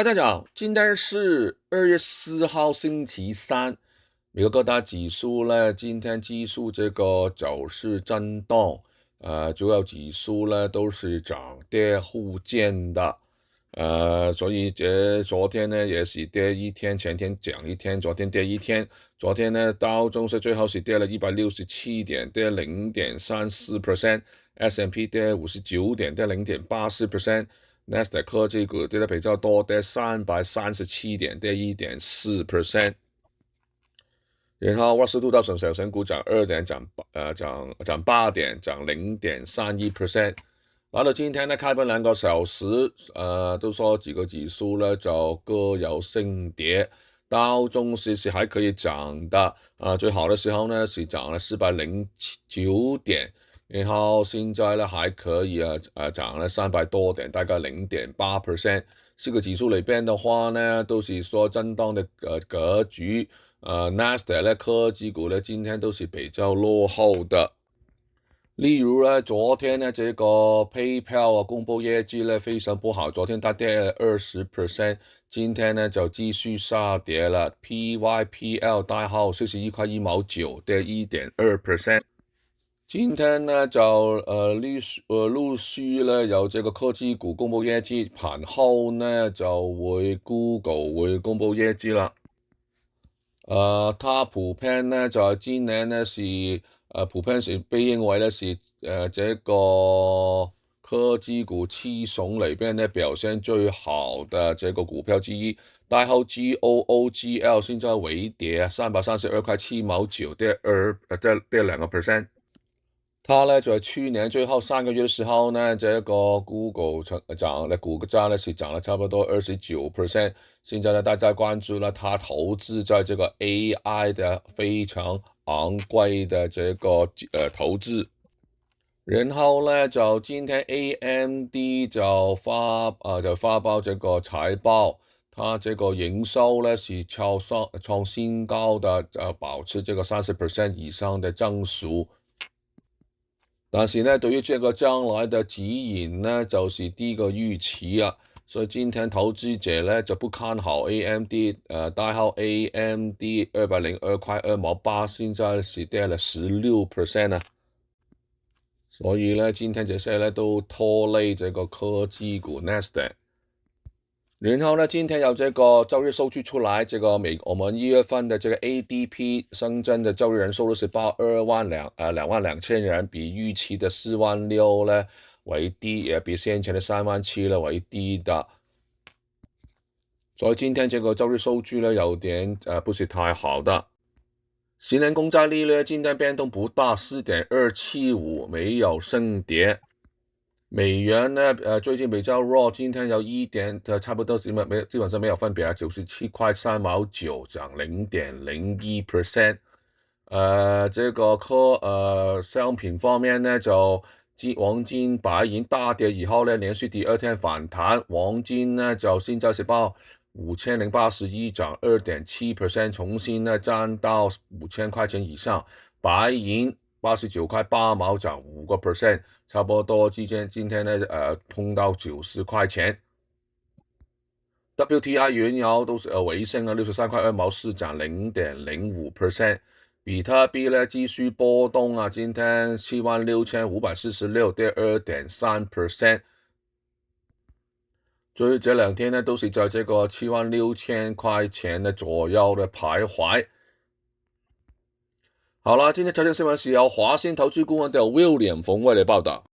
大家好，今天是2月4号星期三，美国各大指数呢，今天技术这个走势震动，主要指数呢都是涨跌互见的，所以昨天呢也是跌一天，前天涨一天，昨天跌一天，昨天呢道琼斯最后是跌了167点，跌0.34%，S&P 跌59点，跌0.84%。納斯達克科技股跌得比較多，跌337點，跌1.4%。然後沃斯杜道瓊小型股漲2點，漲8點，漲0.31%。來到今天呢，開盤2個小時，都說幾個指數呢就各有升跌，道瓊斯是還可以漲的，最好的時候呢是漲了409點。然後現在呢還可以漲了300多點，大概0.8%。四個指數裏邊的話呢，都是說震盪的格局。納斯達克科技股呢，今天都是比較落後的。例如呢，昨天呢，這個 PayPal 公布業績呢非常不好，昨天它跌了20%，今天呢就繼續下跌了。PYPL 代號41塊1毛9，跌1.2%。今天呢就陸續呢有這個科技股公布業績，盤後呢就會 Google 會公布業績啦。它普遍呢在今年呢是普遍是被認為呢是這個科技股七雄裏邊呢表現最好的這個股票之一，代號 GOOGL 現在微跌332塊7毛9，跌2%。它呢在去年最後3個月的時候呢，這個 Google 股價呢是漲了差不多29%。現在呢，大家關注了它投資在這個 AI 的非常昂貴的這個投資。然後呢，就今天 AMD 就發佈這個財報，它這個營收呢是創新高的，保持這個30% 以上的增速。但是呢，對於這個將來的指引呢，就是低過預期啊，所以今天投資者呢就不看好 AMD，代號 AMD 202塊2毛8，現在是跌了16%啊，所以呢，今天這些呢都拖累這個科技股 Nasdaq。然後呢，今天有這個就業數據出來，我們1月份的這個 ADP 新增的就業人數是報22000人，比預期的46000呢為低，也比先前的37000呢為低的。所以今天這個就業數據呢有點不是太好的。10年公債利率今天變動不大，4.275，沒有升跌。美元呢，最近比較弱，今天有差不多基本上沒有分別，97塊3毛9，漲0.01%。這個商品方面呢，就黃金、白銀大跌以後呢，連續第2天反彈，黃金呢就現在是報5081，漲2.7%，重新呢站到5000塊錢以上，白銀89塊8毛，漲5%，差不多今天呢碰到90塊錢。WTI 原油都是微升了63塊2毛4，漲0.05%。比特幣呢繼續波動啊，今天76546，跌2.3%。所以這兩天呢都是在這個76000塊錢的左右的徘徊。好啦，今天財經新聞是由華信投資顧問的 William 馮為你報道。